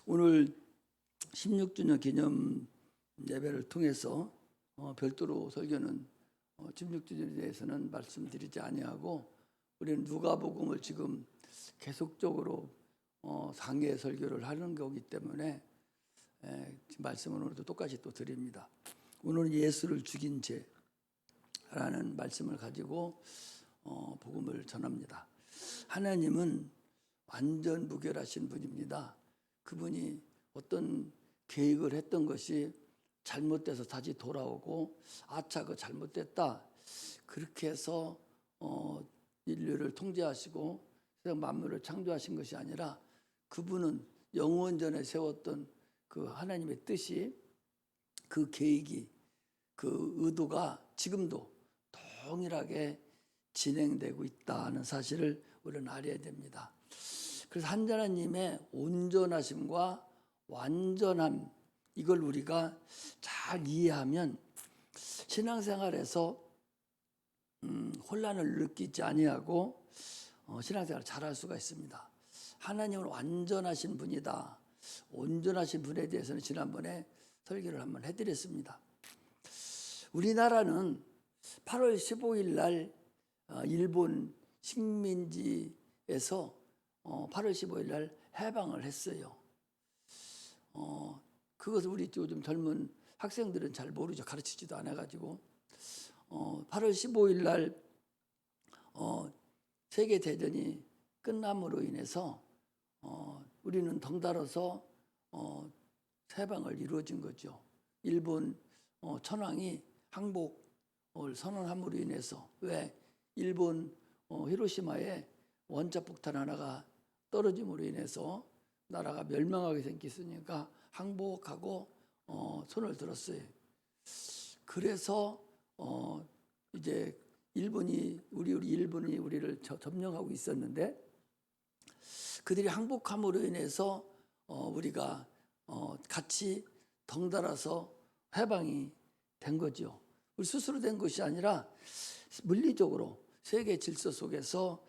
오늘 16주년 기념 예배를 통해서 별도로 설교는 16주년에 대해서는 말씀드리지 아니하고 우리는 누가복음을 지금 계속적으로 상해 설교를 하는 거기 때문에 말씀은 오늘도 똑같이 또 드립니다. 오늘은 예수를 죽인 죄라는 말씀을 가지고 복음을 전합니다. 하나님은 완전 무결하신 분입니다. 그분이 어떤 계획을 했던 것이 잘못돼서 다시 돌아오고 아차 그 잘못됐다 그렇게 해서 인류를 통제하시고 세상 만물을 창조하신 것이 아니라 그분은 영원전에 세웠던 그 하나님의 뜻이 그 계획이 그 의도가 지금도 동일하게 진행되고 있다는 사실을 우리는 알아야 됩니다. 그래서 한 하나님의 온전하심과 완전함 이걸 우리가 잘 이해하면 신앙생활에서 혼란을 느끼지 아니하고 신앙생활을 잘할 수가 있습니다. 하나님은 완전하신 분이다. 온전하신 분에 대해서는 지난번에 설교를 한번 해드렸습니다. 우리나라는 8월 15일 날 일본 식민지에서 8월 15일 날 해방을 했어요. 그것을 우리 요즘 젊은 학생들은 잘 모르죠. 가르치지도 않아가지고 8월 15일 날 세계대전이 끝남으로 인해서 우리는 덩달아서 해방을 이루어진 거죠. 일본 천황이 항복을 선언함으로 인해서 왜 일본 히로시마에 원자폭탄 하나가 떨어짐으로 인해서 나라가 멸망하게 생겼으니까 항복하고 손을 들었어요. 그래서 이제 일본이 우리를 점령하고 있었는데 그들이 항복함으로 인해서 우리가 같이 덩달아서 해방이 된 거죠. 우리 스스로 된 것이 아니라 물리적으로 세계 질서 속에서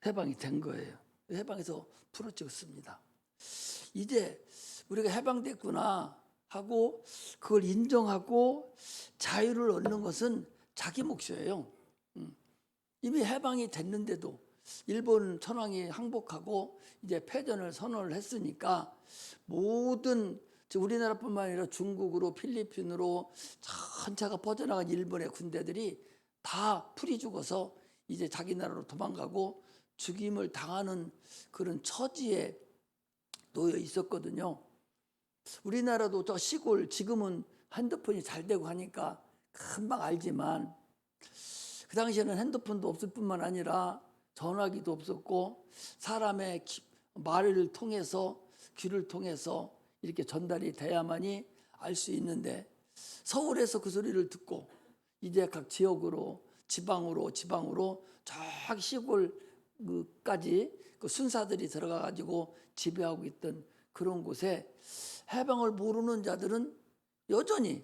해방이 된 거예요. 해방에서 풀어졌습니다. 이제 우리가 해방됐구나 하고 그걸 인정하고 자유를 얻는 것은 자기 몫이에요. 이미 해방이 됐는데도 일본 천황이 항복하고 이제 패전을 선언을 했으니까 모든 우리나라뿐만 아니라 중국으로 필리핀으로 전차가 퍼져나간 일본의 군대들이 다 풀이 죽어서 이제 자기 나라로 도망가고 죽임을 당하는 그런 처지에 놓여 있었거든요. 우리나라도 저 시골 지금은 핸드폰이 잘 되고 하니까 금방 알지만 그 당시에는 핸드폰도 없을 뿐만 아니라 전화기도 없었고 사람의 말을 통해서 귀를 통해서 이렇게 전달이 돼야만이 알 수 있는데 서울에서 그 소리를 듣고 이제 각 지역으로 지방으로 저 시골까지 그 순사들이 들어가 가지고 지배하고 있던 그런 곳에 해방을 모르는 자들은 여전히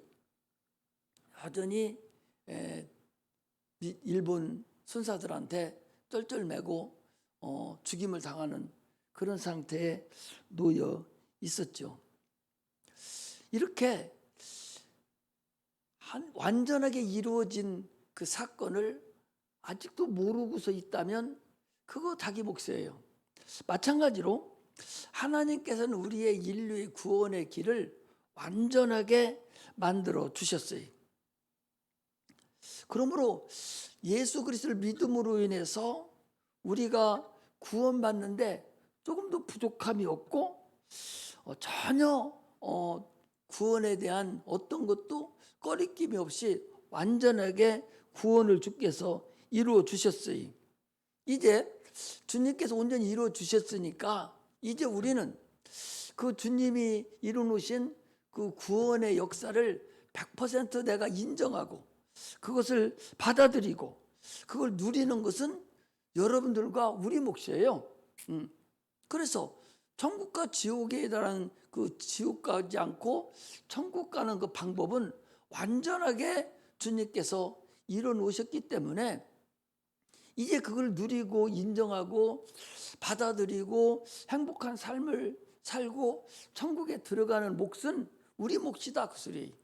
일본 순사들한테 쩔쩔매고 죽임을 당하는 그런 상태에 놓여 있었죠. 이렇게 완전하게 이루어진 그 사건을 아직도 모르고서 있다면 그거 자기 몫이에요. 마찬가지로 하나님께서는 우리의 인류의 구원의 길을 완전하게 만들어 주셨어요. 그러므로 예수 그리스도를 믿음으로 인해서 우리가 구원받는데 조금도 부족함이 없고 전혀 구원에 대한 어떤 것도 꺼리낌이 없이 완전하게 구원을 주께서 이루어 주셨어요. 이제 주님께서 온전히 이루어 주셨으니까 이제 우리는 그 주님이 이루어 놓으신 그 구원의 역사를 100% 내가 인정하고 그것을 받아들이고 그걸 누리는 것은 여러분들과 우리 몫이에요. 그래서 천국과 지옥에 대한 그 지옥 가지 않고 천국 가는 그 방법은 완전하게 주님께서 이뤄 놓으셨기 때문에 이제 그걸 누리고 인정하고 받아들이고 행복한 삶을 살고 천국에 들어가는 몫은 우리 몫이다 그 소리.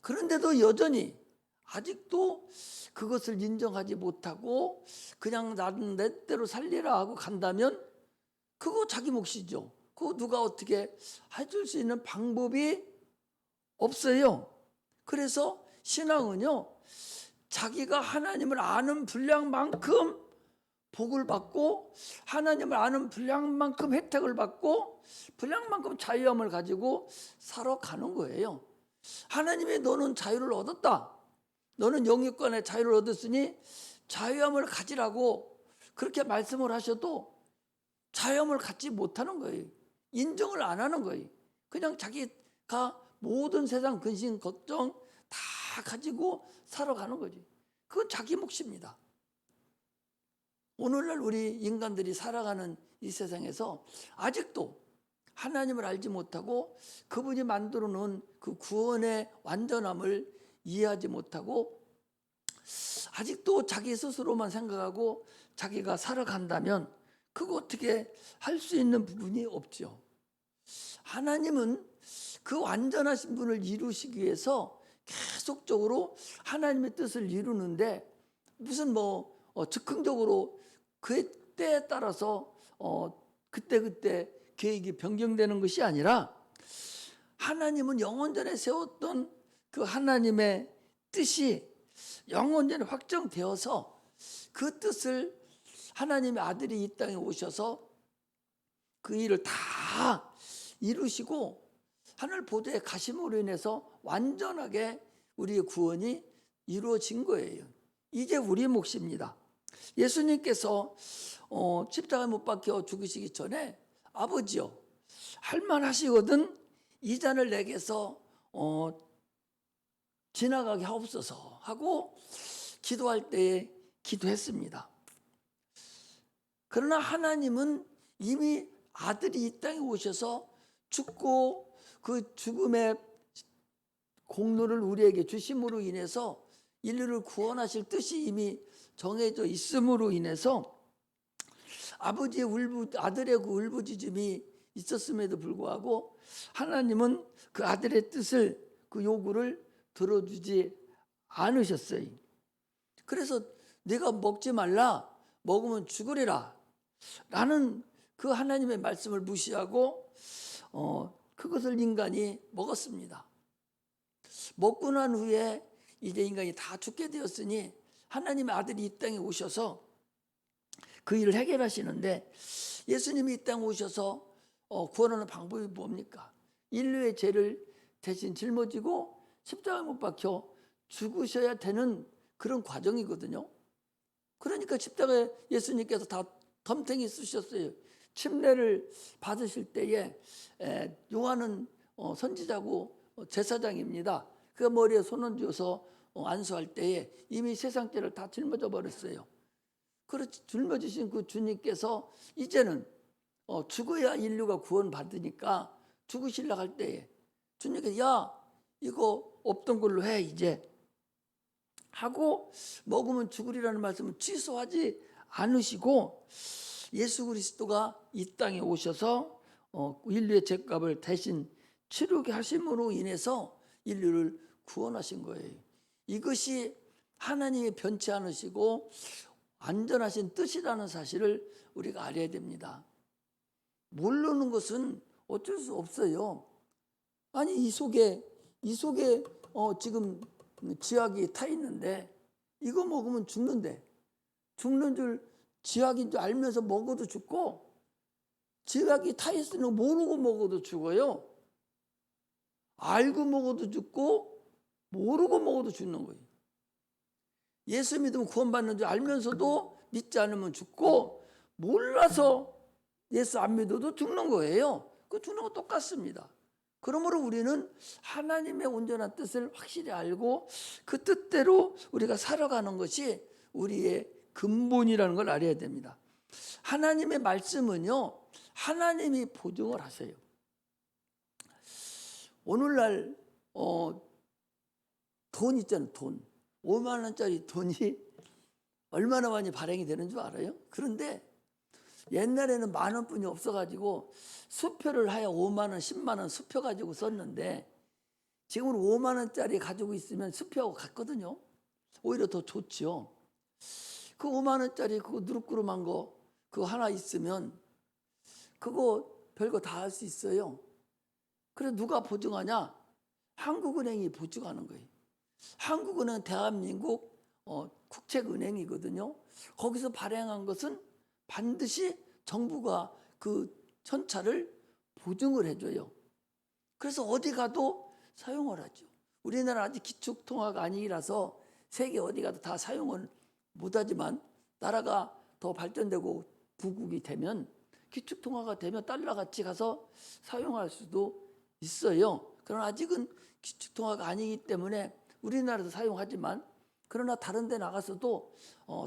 그런데도 여전히 아직도 그것을 인정하지 못하고 그냥 나는 내 대로 살리라 하고 간다면 그거 자기 몫이죠. 그거 누가 어떻게 해줄 수 있는 방법이 없어요. 그래서 신앙은요, 자기가 하나님을 아는 분량만큼 복을 받고 하나님을 아는 분량만큼 혜택을 받고 분량만큼 자유함을 가지고 살아가는 거예요. 하나님이 너는 자유를 얻었다. 너는 영육간의 자유를 얻었으니 자유함을 가지라고 그렇게 말씀을 하셔도 자유함을 갖지 못하는 거예요. 인정을 안 하는 거예요. 그냥 자기가 모든 세상 근심 걱정 다 가지고 살아가는 거지. 그건 자기 몫입니다. 오늘날 우리 인간들이 살아가는 이 세상에서 아직도 하나님을 알지 못하고 그분이 만들어 놓은 그 구원의 완전함을 이해하지 못하고 아직도 자기 스스로만 생각하고 자기가 살아간다면 그거 어떻게 할 수 있는 부분이 없죠. 하나님은 그 완전하신 분을 이루시기 위해서 계속적으로 하나님의 뜻을 이루는데 무슨 즉흥적으로 그 때에 따라서 그때 계획이 변경되는 것이 아니라 하나님은 영원전에 세웠던 그 하나님의 뜻이 영원전에 확정되어서 그 뜻을 하나님의 아들이 이 땅에 오셔서 그 일을 다 이루시고 하늘 보좌에 가심으로 인해서 완전하게 우리의 구원이 이루어진 거예요. 이제 우리 몫입니다. 예수님께서 십자가에 못 박혀 죽으시기 전에 아버지요, 할만하시거든 이 잔을 내게서 지나가게 하옵소서 하고 기도할 때에 기도했습니다. 그러나 하나님은 이미 아들이 이 땅에 오셔서 죽고 그 죽음의 공로를 우리에게 주심으로 인해서 인류를 구원하실 뜻이 이미 정해져 있음으로 인해서 아버지의 아들의 그 울부짖음이 있었음에도 불구하고 하나님은 그 아들의 뜻을 그 요구를 들어주지 않으셨어요. 그래서 내가 먹지 말라, 먹으면 죽으리라 라는 그 하나님의 말씀을 무시하고 그것을 인간이 먹었습니다. 먹고 난 후에 이제 인간이 다 죽게 되었으니 하나님의 아들이 이 땅에 오셔서 그 일을 해결하시는데 예수님이 이 땅에 오셔서 구원하는 방법이 뭡니까? 인류의 죄를 대신 짊어지고 십자가에 못 박혀 죽으셔야 되는 그런 과정이거든요. 그러니까 십자가에 예수님께서 다 덤탱이 쓰셨어요. 침례를 받으실 때에 요한은 선지자고 제사장입니다. 그 머리에 손을 쥐어서 안수할 때에 이미 세상 죄를 다 짊어져 버렸어요. 그렇지 짊어지신 그 주님께서 이제는 죽어야 인류가 구원받으니까 죽으시려고 할 때에 주님께서 야 이거 없던 걸로 해 이제 하고 먹으면 죽으리라는 말씀을 취소하지 않으시고 예수 그리스도가 이 땅에 오셔서 인류의 죄값을 대신 치르게 하심으로 인해서 인류를 구원하신 거예요. 이것이 하나님이 변치 않으시고 완전하신 뜻이라는 사실을 우리가 알아야 됩니다. 모르는 것은 어쩔 수 없어요. 아니 이 속에 지금 지약이 타 있는데 이거 먹으면 죽는데 죽는 줄 지약인 줄 알면서 먹어도 죽고 지약이 타 있으는 거 모르고 먹어도 죽어요. 알고 먹어도 죽고 모르고 먹어도 죽는 거예요. 예수 믿으면 구원받는 줄 알면서도 믿지 않으면 죽고 몰라서 예수 안 믿어도 죽는 거예요. 그 죽는 거 똑같습니다. 그러므로 우리는 하나님의 온전한 뜻을 확실히 알고 그 뜻대로 우리가 살아가는 것이 우리의 근본이라는 걸 알아야 됩니다. 하나님의 말씀은요, 하나님이 보증을 하세요. 오늘날 돈 있잖아요. 돈 5만 원짜리 돈이 얼마나 많이 발행이 되는 줄 알아요? 그런데 옛날에는 10,000원뿐이 없어가지고 수표를 하여 5만 원, 10만 원 수표 가지고 썼는데 지금은 5만 원짜리 가지고 있으면 수표하고 같거든요. 오히려 더 좋죠. 그 5만 원짜리 그거 누룩구름한 거 그거 하나 있으면 그거 별거 다 할 수 있어요. 그래서 누가 보증하냐? 한국은행이 보증하는 거예요. 한국은행은 대한민국 국책은행이거든요. 거기서 발행한 것은 반드시 정부가 그 현찰을 보증을 해줘요. 그래서 어디 가도 사용을 하죠. 우리나라 아직 기축통화가 아니라서 세계 어디 가도 다 사용을 못하지만 나라가 더 발전되고 부국이 되면 기축통화가 되면 달러같이 가서 사용할 수도 있어요. 그러나 아직은 기축통화가 아니기 때문에 우리나라도 사용하지만 그러나 다른 데 나가서도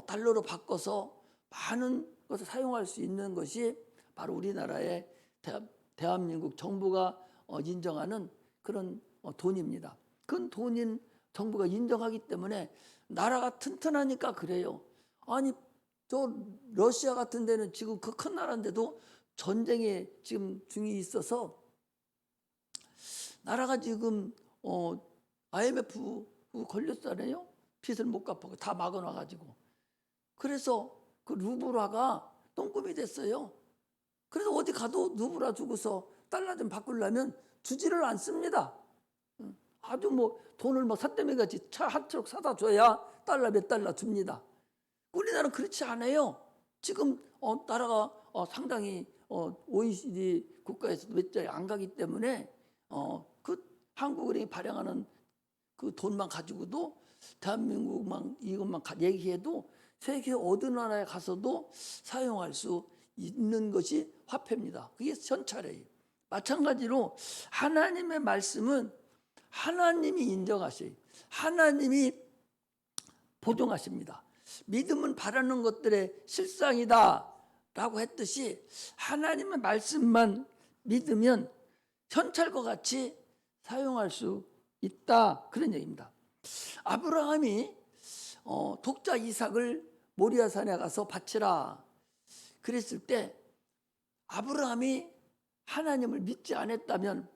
달러로 바꿔서 많은 것을 사용할 수 있는 것이 바로 우리나라의 대한민국 정부가 인정하는 그런 돈입니다. 그건 돈인 정부가 인정하기 때문에 나라가 튼튼하니까 그래요. 아니 저 러시아 같은 데는 지금 그 큰 나라인데도 전쟁에 지금 중이 있어서 나라가 지금 IMF 걸렸잖아요. 빚을 못 갚고 다 막아놔가지고. 그래서 그 루블화가 똥꿈이 됐어요. 그래서 어디 가도 루블화 주고서 달러 좀 바꾸려면 주지를 않습니다. 아주 뭐 돈을 뭐 삿대미 같이 차 한 트럭 사다 줘야 달러 몇 달러 줍니다. 우리나라는 그렇지 않아요. 지금 나라가 상당히 OECD 국가에서 몇 자리 안 가기 때문에 그 한국은행이 발행하는 그 돈만 가지고도 대한민국만 이것만 얘기해도 세계 어느 나라에 가서도 사용할 수 있는 것이 화폐입니다. 그게 현찰이에요. 마찬가지로 하나님의 말씀은 하나님이 인정하셔요. 하나님이 보증하십니다. 믿음은 바라는 것들의 실상이다 라고 했듯이 하나님의 말씀만 믿으면 현찰과 같이 사용할 수 있다 그런 얘기입니다. 아브라함이 독자 이삭을 모리아산에 가서 바치라 그랬을 때 아브라함이 하나님을 믿지 않았다면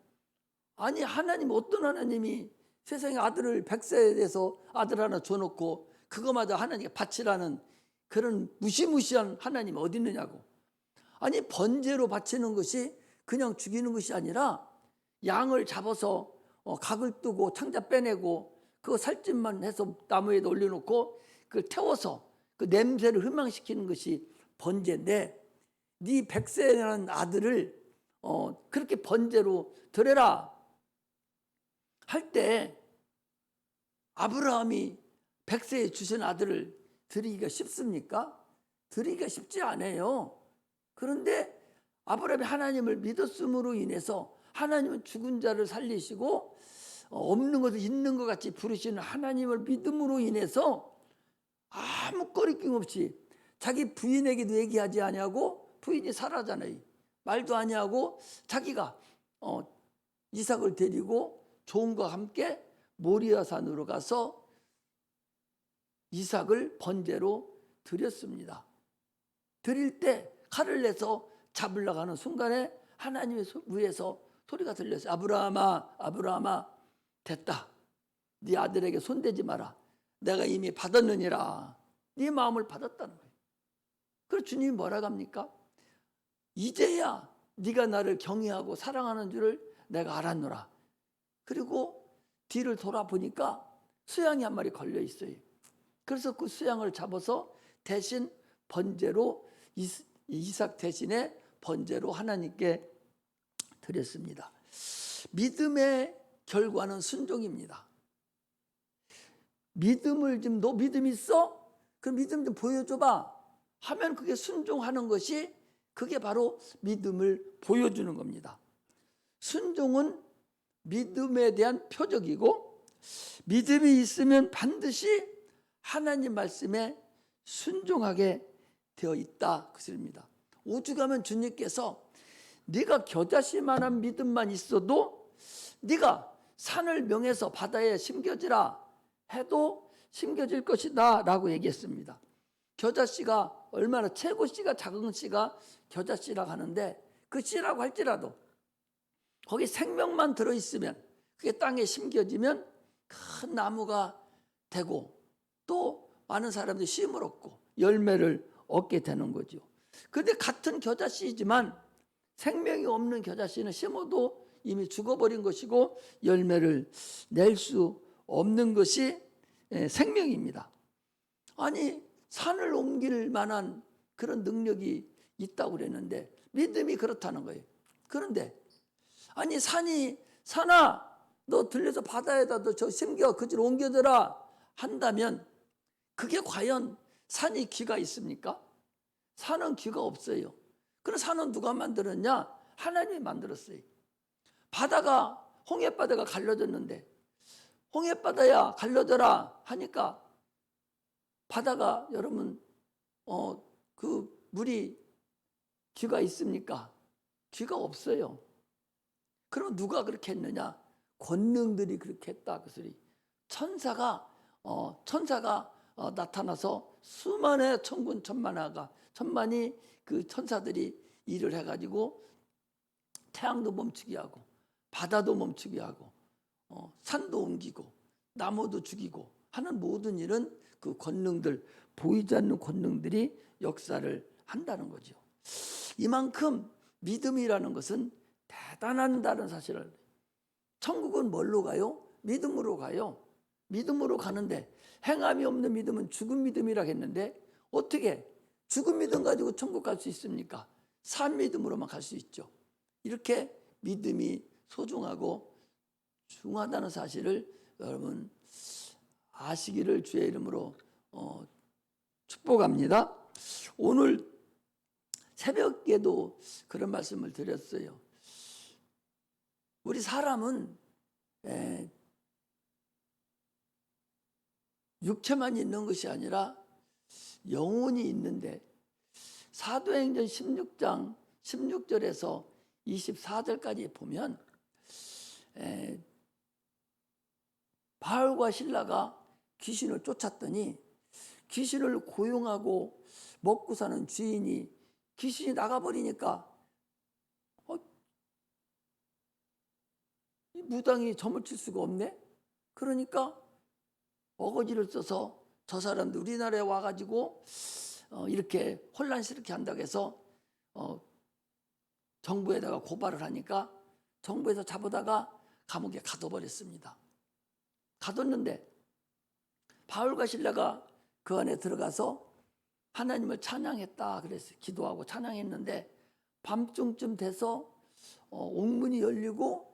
아니 하나님 어떤 하나님이 세상에 아들을 100세에 대해서 아들 하나 줘놓고 그거마저 하나님께 바치라는 그런 무시무시한 하나님이 어디 있느냐고. 아니 번제로 바치는 것이 그냥 죽이는 것이 아니라 양을 잡아서 각을 뜨고 창자 빼내고 그거 살집만 해서 나무에 올려놓고 그걸 태워서 그 냄새를 희망시키는 것이 번제인데 네 100세라는 아들을 그렇게 번제로 드려라 할 때 아브라함이 100세에 주신 아들을 드리기가 쉽습니까? 드리기가 쉽지 않아요. 그런데 아브라함이 하나님을 믿었음으로 인해서 하나님은 죽은 자를 살리시고 없는 것을 있는 것 같이 부르시는 하나님을 믿음으로 인해서 아무 거리낌 없이 자기 부인에게도 얘기하지 아니하고 부인이 살아잖아요. 말도 아니하고 자기가 이삭을 데리고 종과 함께 모리아산으로 가서 이삭을 번제로 드렸습니다. 드릴 때 칼을 내서 잡으려고 하는 순간에 하나님의 위에서 소리가 들렸어요. 아브라함아 아브라함아 됐다. 네 아들에게 손대지 마라. 내가 이미 받았느니라. 네 마음을 받았다는 거예요. 그래서 주님이 뭐라고 합니까? 이제야 네가 나를 경외하고 사랑하는 줄을 내가 알았노라. 그리고 뒤를 돌아보니까 수양이 한 마리 걸려 있어요. 그래서 그 수양을 잡아서 대신 번제로 이삭 대신에 번제로 하나님께 드렸습니다. 믿음의 결과는 순종입니다. 믿음을 좀 너 믿음 있어? 그 믿음 좀 보여줘봐 하면 그게 순종하는 것이 그게 바로 믿음을 보여주는 겁니다. 순종은 믿음에 대한 표적이고 믿음이 있으면 반드시 하나님 말씀에 순종하게 되어 있다 그 소리입니다. 오죽하면 주님께서 네가 겨자씨만한 믿음만 있어도 네가 산을 명해서 바다에 심겨지라 해도 심겨질 것이다 라고 얘기했습니다. 겨자씨가 얼마나 최고 씨가 작은 씨가 겨자씨라고 하는데 그 씨라고 할지라도 거기 생명만 들어있으면 그게 땅에 심겨지면 큰 나무가 되고 또 많은 사람들이 쉼을 얻고 열매를 얻게 되는 거죠. 그런데 같은 겨자씨지만 생명이 없는 겨자씨는 심어도 이미 죽어버린 것이고 열매를 낼 수 없는 것이 생명입니다. 아니 산을 옮길 만한 그런 능력이 있다고 그랬는데 믿음이 그렇다는 거예요. 그런데 아니 산아 너 들려서 바다에다 너 저 심겨 그질 옮겨져라 한다면 그게 과연 산이 귀가 있습니까? 산은 귀가 없어요. 그럼 산은 누가 만들었냐? 하나님이 만들었어요. 바다가 홍해바다가 갈라졌는데 홍해바다야 갈라져라 하니까 바다가 여러분 그 물이 귀가 있습니까? 귀가 없어요. 그럼 누가 그렇게 했느냐? 권능들이 그렇게 했다 그 소리. 천사가 나타나서 수만의 천군 천만이 그 천사들이 일을 해가지고 태양도 멈추게 하고 바다도 멈추게 하고 산도 옮기고 나무도 죽이고 하는 모든 일은 그 권능들 보이지 않는 권능들이 역사를 한다는 거죠. 이만큼 믿음이라는 것은 대단하다는 사실을. 천국은 뭘로 가요? 믿음으로 가요. 믿음으로 가는데 행함이 없는 믿음은 죽은 믿음이라 했는데 어떻게 죽은 믿음 가지고 천국 갈 수 있습니까? 산 믿음으로만 갈 수 있죠. 이렇게 믿음이 소중하고 중요하다는 사실을 여러분 아시기를 주의 이름으로 축복합니다. 오늘 새벽에도 그런 말씀을 드렸어요. 우리 사람은 육체만 있는 것이 아니라 영혼이 있는데 사도행전 16장 16절에서 24절까지 보면 바울과 실라가 귀신을 쫓았더니 귀신을 고용하고 먹고 사는 주인이 귀신이 나가버리니까 이 무당이 점을 칠 수가 없네. 그러니까 어거지를 써서 저 사람들 우리나라에 와가지고 이렇게 혼란스럽게 한다고 해서 정부에다가 고발을 하니까 정부에서 잡아다가 감옥에 가둬버렸습니다. 가뒀는데 바울과 실라가 그 안에 들어가서 하나님을 찬양했다 그랬어요. 기도하고 찬양했는데 밤중쯤 돼서 옥문이 열리고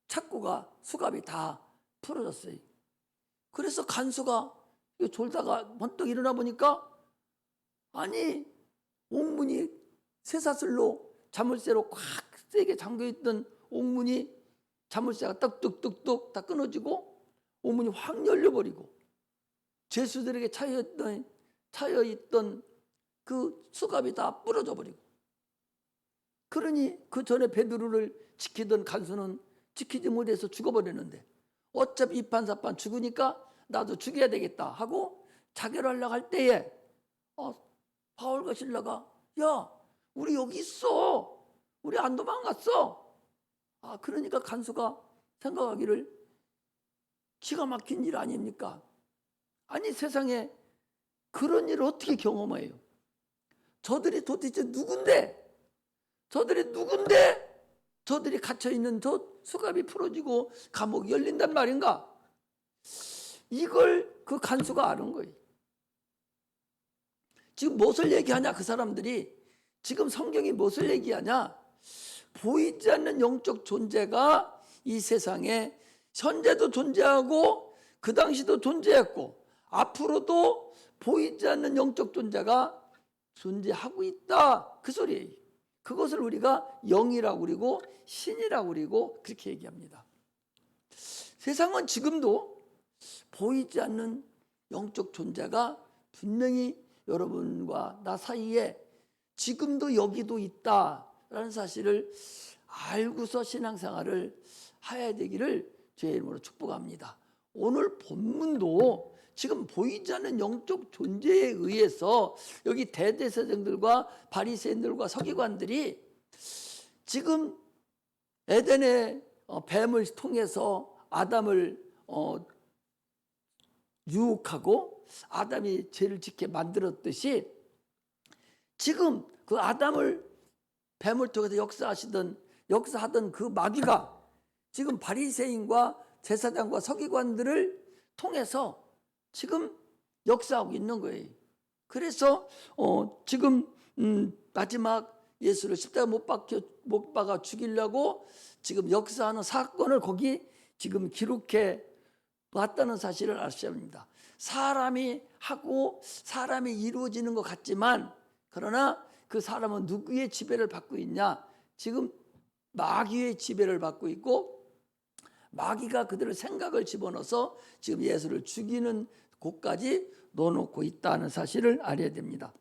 착고가 수갑이 다 풀어졌어요. 그래서 간수가 졸다가 번뜩 일어나 보니까 아니 옥문이 쇠사슬로 자물쇠로 꽉 세게 잠겨있던 옥문이 자물쇠가 뚝뚝뚝뚝 다 끊어지고 옥문이 확 열려버리고 죄수들에게 차여있던 그 수갑이 다 부러져 버리고 그러니 그 전에 베드로를 지키던 간수는 지키지 못해서 죽어버렸는데 어차피 이판사판 죽으니까 나도 죽여야 되겠다 하고 자결을 하려고 할 때에 바울과 실라가 야 우리 여기 있어. 우리 안 도망갔어. 그러니까 간수가 생각하기를 기가 막힌 일 아닙니까? 아니 세상에 그런 일을 어떻게 경험해요? 저들이 도대체 누군데? 저들이 갇혀있는 저 수갑이 풀어지고 감옥이 열린단 말인가? 이걸 그 간수가 아는 거예요. 지금 무엇을 얘기하냐 그 사람들이 지금 성경이 무엇을 얘기하냐 보이지 않는 영적 존재가 이 세상에 현재도 존재하고 그 당시도 존재했고 앞으로도 보이지 않는 영적 존재가 존재하고 있다 그 소리예요. 그것을 우리가 영이라고 그리고 신이라고 그리고 그렇게 얘기합니다. 세상은 지금도 보이지 않는 영적 존재가 분명히 여러분과 나 사이에 지금도 여기도 있다라는 사실을 알고서 신앙생활을 해야 되기를 주의 이름으로 축복합니다. 오늘 본문도 지금 보이지 않는 영적 존재에 의해서 여기 대제사장들과 바리새인들과 서기관들이 지금 에덴의 뱀을 통해서 아담을 유혹하고 아담이 죄를 짓게 만들었듯이 지금 그 아담을 뱀을 통해서 역사하던 그 마귀가 지금 바리새인과 제사장과 서기관들을 통해서 지금 역사하고 있는 거예요. 그래서 지금 마지막 예수를 십자가 못 박아 죽이려고 지금 역사하는 사건을 거기 지금 기록해 놨다는 사실을 아셔야 합니다. 사람이 하고 사람이 이루어지는 것 같지만 그러나 그 사람은 누구의 지배를 받고 있냐? 지금 마귀의 지배를 받고 있고 마귀가 그들의 생각을 집어넣어서 지금 예수를 죽이는 곳까지 넣어놓고 있다는 사실을 알아야 됩니다.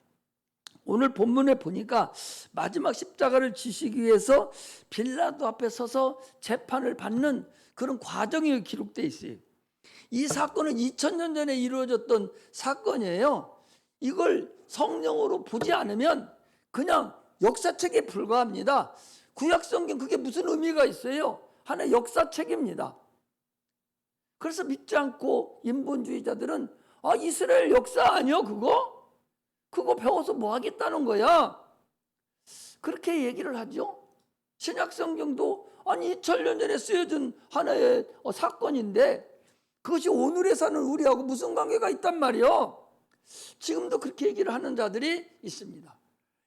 오늘 본문에 보니까 마지막 십자가를 지시기 위해서 빌라도 앞에 서서 재판을 받는 그런 과정이 기록되어 있어요. 이 사건은 2000년 전에 이루어졌던 사건이에요. 이걸 성령으로 보지 않으면 그냥 역사책에 불과합니다. 구약성경 그게 무슨 의미가 있어요? 하나의 역사책입니다. 그래서 믿지 않고 인본주의자들은 이스라엘 역사 아니요 그거 배워서 뭐 하겠다는 거야. 그렇게 얘기를 하죠. 신약성경도 2000년 전에 쓰여진 하나의 사건인데 그것이 오늘에 사는 우리하고 무슨 관계가 있단 말이요. 지금도 그렇게 얘기를 하는 자들이 있습니다.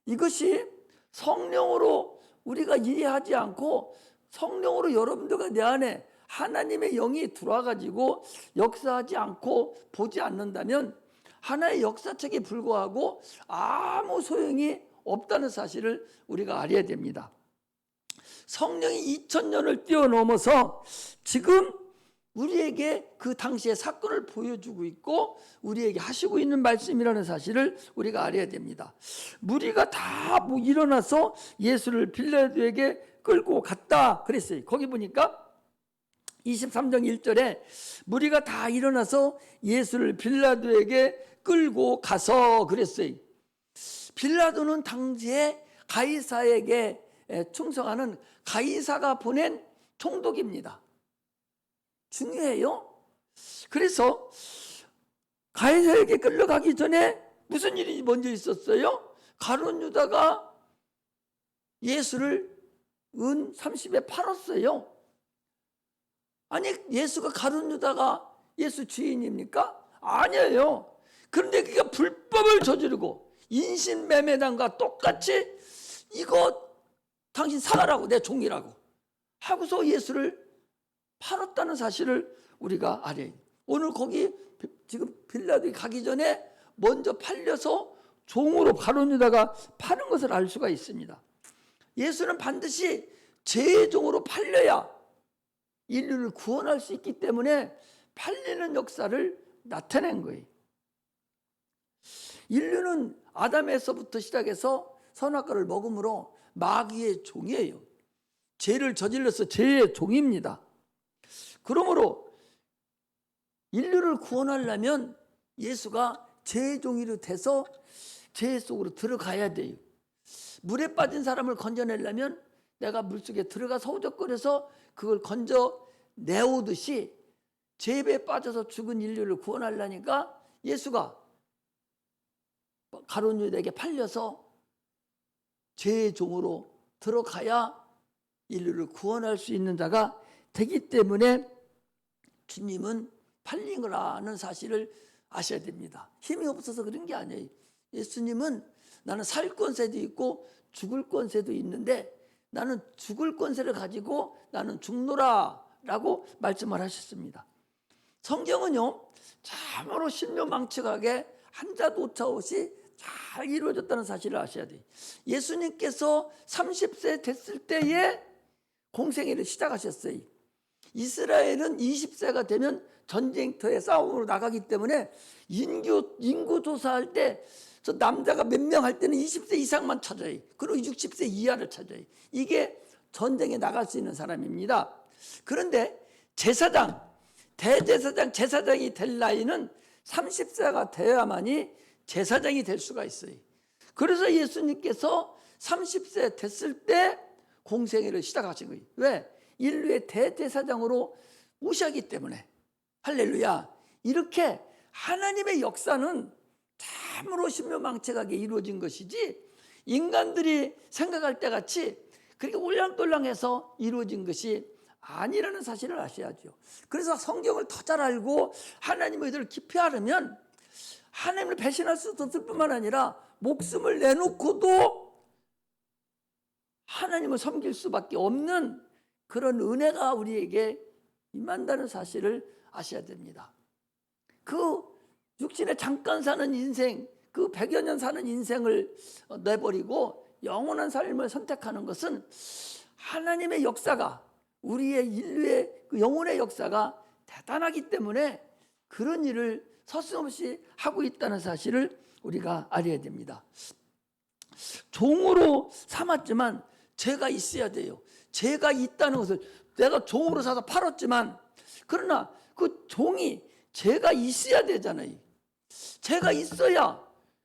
이것이 성령으로 우리가 이해하지 않고 성령으로 여러분들과 내 안에 하나님의 영이 들어와가지고 역사하지 않고 보지 않는다면 하나의 역사책에 불과하고 아무 소용이 없다는 사실을 우리가 알아야 됩니다. 성령이 2000년을 뛰어넘어서 지금 우리에게 그 당시의 사건을 보여주고 있고 우리에게 하시고 있는 말씀이라는 사실을 우리가 알아야 됩니다. 무리가 다 일어나서 예수를 빌라도에게 끌고 갔다 그랬어요. 거기 보니까 23장 1절에 무리가 다 일어나서 예수를 빌라도에게 끌고 가서 그랬어요. 빌라도는 당시에 가이사에게 충성하는 가이사가 보낸 총독입니다. 중요해요. 그래서 가이사에게 끌려가기 전에 무슨 일이 먼저 있었어요? 가룟 유다가 예수를 은 30에 팔았어요. 아니 예수가 가룟 유다가 예수 주인입니까? 아니에요. 그런데 그가 불법을 저지르고 인신매매당과 똑같이 이거 당신 사가라고 내 종이라고 하고서 예수를 팔았다는 사실을 우리가 알아요. 오늘 거기 지금 빌라도에 가기 전에 먼저 팔려서 종으로 가룟 유다가 파는 것을 알 수가 있습니다. 예수는 반드시 죄의 종으로 팔려야 인류를 구원할 수 있기 때문에 팔리는 역사를 나타낸 거예요. 인류는 아담에서부터 시작해서 선악과를 먹음으로 마귀의 종이에요. 죄를 저질러서 죄의 종입니다. 그러므로 인류를 구원하려면 예수가 죄의 종이로 돼서 죄 속으로 들어가야 돼요. 물에 빠진 사람을 건져내려면 내가 물속에 들어가서 허우적거려서 그걸 건져내오듯이 죄에 빠져서 죽은 인류를 구원하려니까 예수가 가룟 유다에게 팔려서 죄의 종으로 들어가야 인류를 구원할 수 있는 자가 되기 때문에 주님은 팔린 거라는 사실을 아셔야 됩니다. 힘이 없어서 그런 게 아니에요. 예수님은 나는 살 권세도 있고 죽을 권세도 있는데 나는 죽을 권세를 가지고 나는 죽노라 라고 말씀을 하셨습니다. 성경은요 참으로 신묘망측하게 한자도 오차없이 잘 이루어졌다는 사실을 아셔야 돼요. 예수님께서 30세 됐을 때에 공생애를 시작하셨어요. 이스라엘은 20세가 되면 전쟁터에 싸움으로 나가기 때문에 인구 조사할 때 저 남자가 몇 명 할 때는 20세 이상만 찾아요. 그리고 60세 이하를 찾아요. 이게 전쟁에 나갈 수 있는 사람입니다. 그런데 제사장, 대제사장, 제사장이 될 나이는 30세가 되어야만이 제사장이 될 수가 있어요. 그래서 예수님께서 30세 됐을 때 공생애를 시작하신 거예요. 왜? 인류의 대제사장으로 오셨기 때문에. 할렐루야. 이렇게 하나님의 역사는 참으로 신묘망측하게 이루어진 것이지 인간들이 생각할 때 같이 그렇게 올랑똘랑해서 이루어진 것이 아니라는 사실을 아셔야죠. 그래서 성경을 더 잘 알고 하나님의 의도를 깊이 알으면 하나님을 배신할 수도 없을 뿐만 아니라 목숨을 내놓고도 하나님을 섬길 수밖에 없는 그런 은혜가 우리에게 임한다는 사실을 아셔야 됩니다. 그 육신에 잠깐 사는 인생, 그 100여 년 사는 인생을 내버리고 영원한 삶을 선택하는 것은 하나님의 역사가, 우리의 인류의 그 영혼의 역사가 대단하기 때문에 그런 일을 서슴없이 하고 있다는 사실을 우리가 알아야 됩니다. 종으로 삼았지만 죄가 있어야 돼요. 죄가 있다는 것을 내가 종으로 사서 팔았지만 그러나 그 종이 죄가 있어야 되잖아요. 죄가 있어야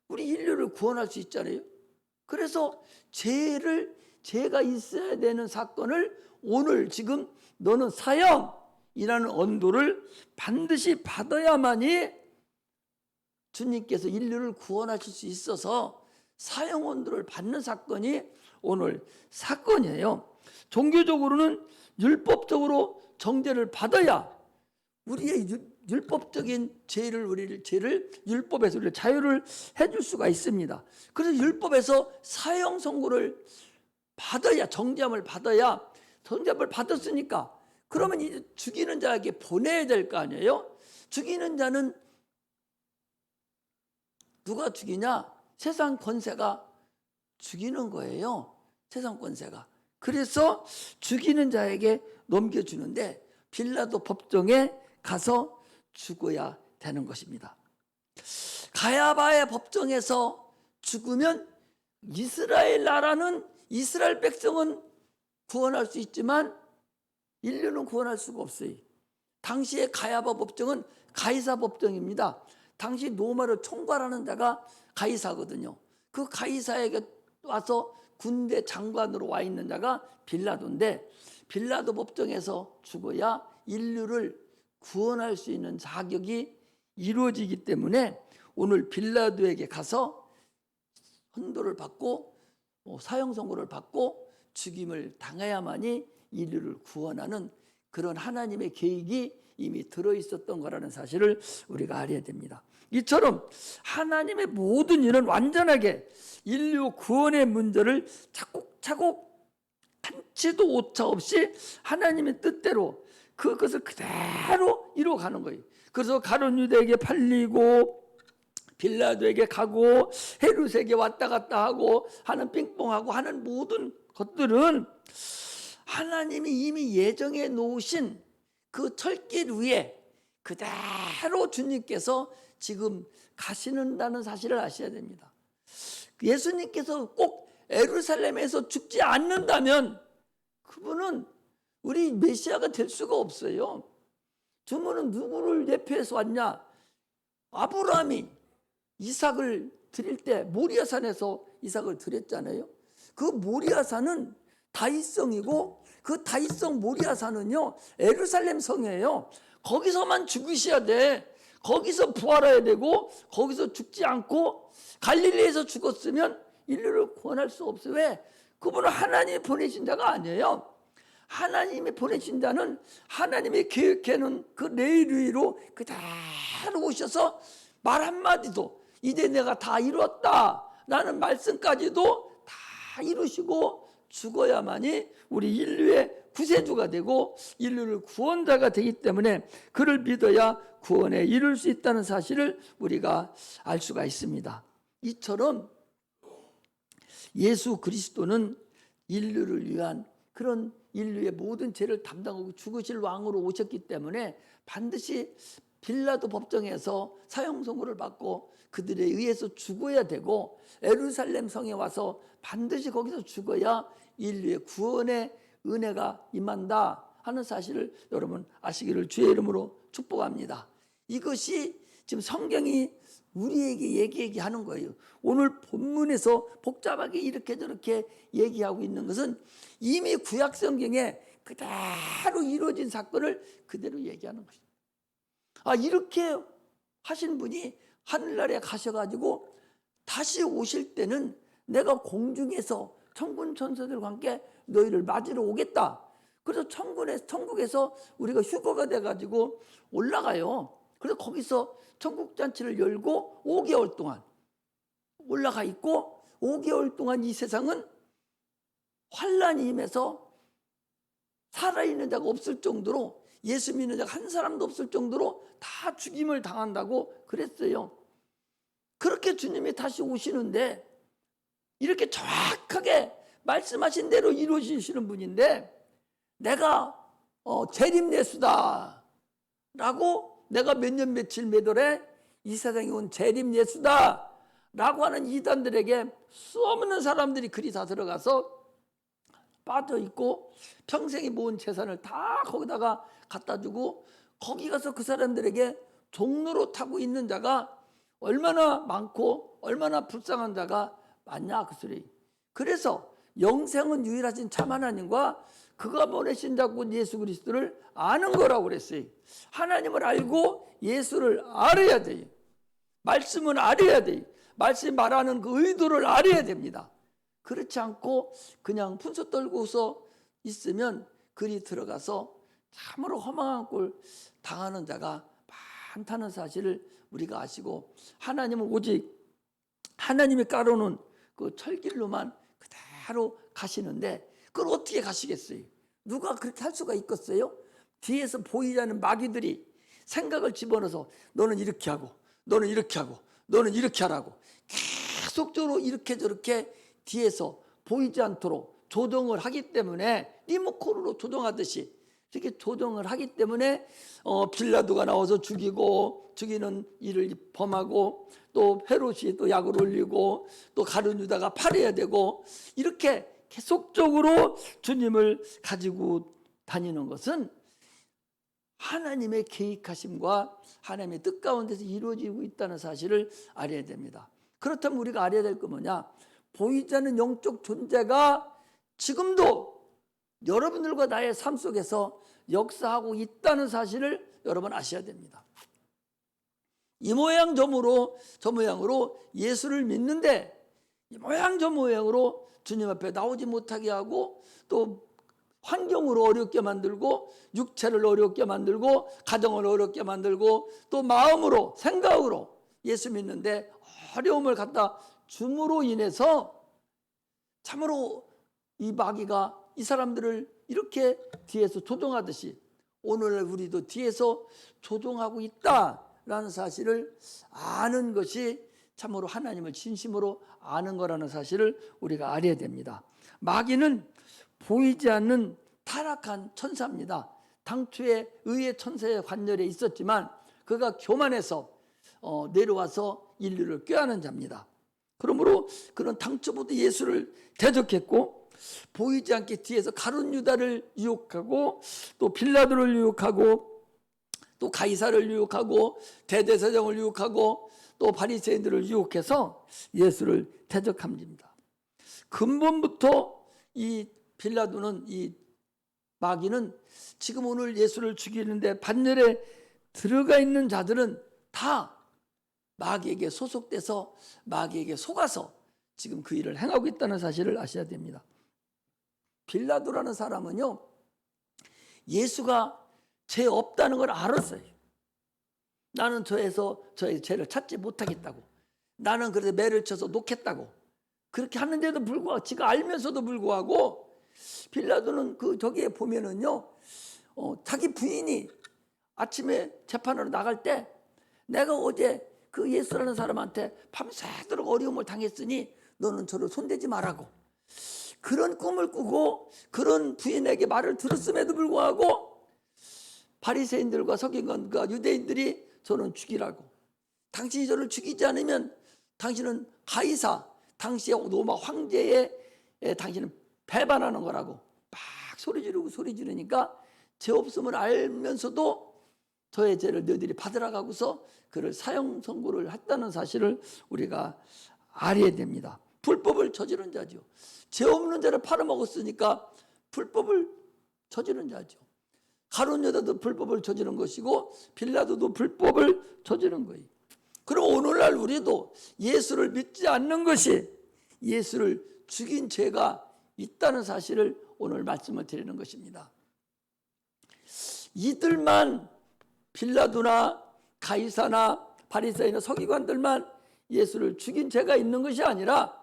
우리 인류를 구원할 수 있잖아요. 그래서 죄가 있어야 되는 사건을 오늘 지금 너는 사형이라는 언도를 반드시 받아야만이 주님께서 인류를 구원하실 수 있어서 사형 언도를 받는 사건이 오늘 사건이에요. 종교적으로는 율법적으로 정죄를 받아야 우리의 율법적인 죄를 율법에서 우리를 자유를 해줄 수가 있습니다. 그래서 율법에서 사형 선고를 받아야, 정죄함을 받아야, 정죄함을 받았으니까 그러면 이제 죽이는 자에게 보내야 될 거 아니에요. 죽이는 자는 누가 죽이냐? 세상 권세가 죽이는 거예요. 세상 권세가. 그래서 죽이는 자에게 넘겨주는데 빌라도 법정에 가서 죽어야 되는 것입니다. 가야바의 법정에서 죽으면 이스라엘 나라는, 이스라엘 백성은 구원할 수 있지만 인류는 구원할 수가 없어요. 당시의 가야바 법정은 가이사 법정입니다. 당시 로마를 총괄하는 자가 가이사거든요. 그 가이사에게 와서 군대 장관으로 와 있는 자가 빌라도인데 빌라도 법정에서 죽어야 인류를 구원할 수 있는 자격이 이루어지기 때문에 오늘 빌라도에게 가서 헌도를 받고 사형 선고를 받고 죽임을 당해야만이 인류를 구원하는 그런 하나님의 계획이 이미 들어있었던 거라는 사실을 우리가 알아야 됩니다. 이처럼 하나님의 모든 일은 완전하게 인류 구원의 문제를 차곡차곡 한치도 오차 없이 하나님의 뜻대로 그것을 그대로 이루어가는 거예요. 그래서 가룟 유다에게 팔리고 빌라도에게 가고 헤롯에게 왔다 갔다 하고 하는 빙봉하고 하는 모든 것들은 하나님이 이미 예정해 놓으신 그 철길 위에 그대로 주님께서 지금 가시는다는 사실을 아셔야 됩니다. 예수님께서 꼭 예루살렘에서 죽지 않는다면 그분은 우리 메시아가 될 수가 없어요. 주문은 누구를 예표해서 왔냐? 아브라함이 이삭을 드릴 때 모리아산에서 이삭을 드렸잖아요. 그 모리아산은 다윗성이고 그 다윗성 모리아산은요 예루살렘 성이에요. 거기서만 죽으셔야 돼. 거기서 부활해야 되고 거기서 죽지 않고 갈릴리에서 죽었으면 인류를 구원할 수 없어요. 왜? 그분은 하나님이 보내신 자가 아니에요. 하나님이 보내신 자는 하나님이 계획해놓은 그 레위로 그대로 오셔서 말 한마디도 이제 내가 다 이루었다 라는 말씀까지도 다 이루시고 죽어야만이 우리 인류의 구세주가 되고 인류를 구원자가 되기 때문에 그를 믿어야 구원에 이룰 수 있다는 사실을 우리가 알 수가 있습니다. 이처럼 예수 그리스도는 인류를 위한 그런 인류의 모든 죄를 담당하고 죽으실 왕으로 오셨기 때문에 반드시 빌라도 법정에서 사형 선고를 받고 그들에 의해서 죽어야 되고 예루살렘 성에 와서 반드시 거기서 죽어야 인류의 구원의 은혜가 임한다 하는 사실을 여러분 아시기를 주의 이름으로 축복합니다. 이것이 지금 성경이 우리에게 얘기하는 거예요. 오늘 본문에서 복잡하게 이렇게 저렇게 얘기하고 있는 것은 이미 구약 성경에 그대로 이루어진 사건을 그대로 얘기하는 것입니다. 이렇게 하신 분이 하늘나라에 가셔가지고 다시 오실 때는 내가 공중에서 천군 천사들과 함께 너희를 맞으러 오겠다. 그래서 천국에서 우리가 휴거가 돼가지고 올라가요. 그래서 거기서 천국잔치를 열고 5개월 동안 올라가 있고 5개월 동안 이 세상은 환란이 임해서 살아있는 자가 없을 정도로, 예수 믿는 자가 한 사람도 없을 정도로 다 죽임을 당한다고 그랬어요. 그렇게 주님이 다시 오시는데 이렇게 정확하게 말씀하신 대로 이루어지시는 분인데, 내가 재림예수다 라고, 내가 몇 년 며칠 몇 월에 이 세상에 온 재림예수다 라고 하는 이단들에게 수없는 사람들이 그리 다 들어가서 빠져있고 평생에 모은 재산을 다 거기다가 갖다 주고, 거기 가서 그 사람들에게 종로로 타고 있는 자가 얼마나 많고 얼마나 불쌍한 자가 많냐 그 소리. 그래서 영생은 유일하신 참 하나님과 그가 보내신 자 곧 예수 그리스도를 아는 거라고 그랬어요. 하나님을 알고 예수를 알아야 돼요. 말씀은 알아야 돼요. 말씀이 말하는 그 의도를 알아야 됩니다. 그렇지 않고 그냥 분수 떨고서 있으면 그리 들어가서 참으로 허망한 꼴 당하는 자가 많다는 사실을 우리가 아시고, 하나님은 오직 하나님이 깔아놓은 그 철길로만 그대로 가시는데 그걸 어떻게 가시겠어요? 누가 그렇게 할 수가 있겠어요? 뒤에서 보이지 않는 마귀들이 생각을 집어넣어서 너는 이렇게 하고 너는 이렇게 하고 너는 이렇게 하라고 계속적으로 이렇게 저렇게 뒤에서 보이지 않도록 조정을 하기 때문에, 리모컨으로 조정하듯이 이렇게 조정을 하기 때문에 빌라도가 나와서 죽이는 일을 범하고, 또 헤롯이 또 약을 올리고, 또 가룟 유다가 팔아야 되고, 이렇게 계속적으로 주님을 가지고 다니는 것은 하나님의 계획하심과 하나님의 뜻 가운데서 이루어지고 있다는 사실을 알아야 됩니다. 그렇다면 우리가 알아야 될 거 뭐냐? 보이지 않는 영적 존재가 지금도 여러분들과 나의 삶 속에서 역사하고 있다는 사실을 여러분 아셔야 됩니다. 이 모양 저 모양으로 예수를 믿는데, 이 모양 저 모양으로 주님 앞에 나오지 못하게 하고, 또 환경으로 어렵게 만들고, 육체를 어렵게 만들고, 가정을 어렵게 만들고, 또 마음으로 생각으로 예수 믿는데 어려움을 갖다 줌으로 인해서 참으로 이 마귀가 이 사람들을 이렇게 뒤에서 조종하듯이 오늘 우리도 뒤에서 조종하고 있다라는 사실을 아는 것이 참으로 하나님을 진심으로 아는 거라는 사실을 우리가 알아야 됩니다. 마귀는 보이지 않는 타락한 천사입니다. 당초에 의의 천사의 관열에 있었지만 그가 교만해서 내려와서 인류를 꾀하는 자입니다. 그러므로 그는 당초부터 예수를 대적했고, 보이지 않게 뒤에서 가룟 유다를 유혹하고, 또 빌라도를 유혹하고, 또 가이사를 유혹하고, 대제사장을 유혹하고, 또 바리새인들을 유혹해서 예수를 대적합니다. 근본부터 이 빌라도는, 이 마귀는 지금 오늘 예수를 죽이는데 반열에 들어가 있는 자들은 다 마귀에게 소속돼서 마귀에게 속아서 지금 그 일을 행하고 있다는 사실을 아셔야 됩니다. 빌라도라는 사람은요, 예수가 죄 없다는 걸 알았어요. 나는 저에서 저의 죄를 찾지 못하겠다고, 나는 그래서 매를 쳐서 놓겠다고 그렇게 하는데도 불구하고, 지가 알면서도 불구하고 빌라도는 저기에 보면은요, 자기 부인이 아침에 재판으로 나갈 때 내가 어제 그 예수라는 사람한테 밤새도록 어려움을 당했으니 너는 저를 손대지 말라고, 그런 꿈을 꾸고 그런 부인에게 말을 들었음에도 불구하고 바리새인들과 서기관과 유대인들이 저는 죽이라고, 당신이 저를 죽이지 않으면 당신은 가이사, 당시의 로마 황제에 당신은 배반하는 거라고 막 소리 지르니까 죄 없음을 알면서도 저의 죄를 너희들이 받으라고 그를 사형 선고를 했다는 사실을 우리가 알아야 됩니다. 불법을 저지른 자죠. 죄 없는 자를 팔아먹었으니까 불법을 저지른 자죠. 가룟 유다도 불법을 저지른 것이고 빌라도도 불법을 저지른 거예요. 그럼 오늘날 우리도 예수를 믿지 않는 것이 예수를 죽인 죄가 있다는 사실을 오늘 말씀을 드리는 것입니다. 이들만, 빌라도나 가이사나 바리새인이나 서기관들만 예수를 죽인 죄가 있는 것이 아니라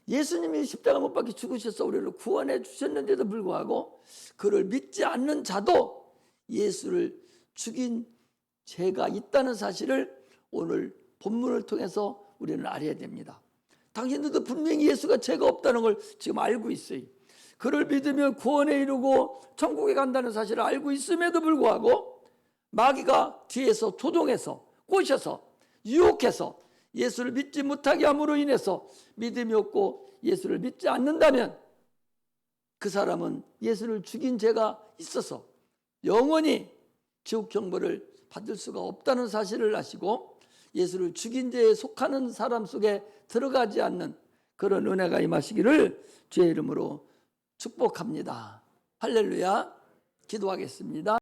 예수님이 십자가 못 박혀 죽으셔서 우리를 구원해 주셨는데도 불구하고 그를 믿지 않는 자도 예수를 죽인 죄가 있다는 사실을 오늘 본문을 통해서 우리는 알아야 됩니다. 당신들도 분명히 예수가 죄가 없다는 걸 지금 알고 있어요. 그를 믿으면 구원에 이르고 천국에 간다는 사실을 알고 있음에도 불구하고 마귀가 뒤에서 조종해서 꼬셔서 유혹해서 예수를 믿지 못하게 함으로 인해서 믿음이 없고 예수를 믿지 않는다면 그 사람은 예수를 죽인 죄가 있어서 영원히 지옥 형벌을 받을 수가 없다는 사실을 아시고 예수를 죽인 죄에 속하는 사람 속에 들어가지 않는 그런 은혜가 임하시기를 주의 이름으로 축복합니다. 할렐루야. 기도하겠습니다.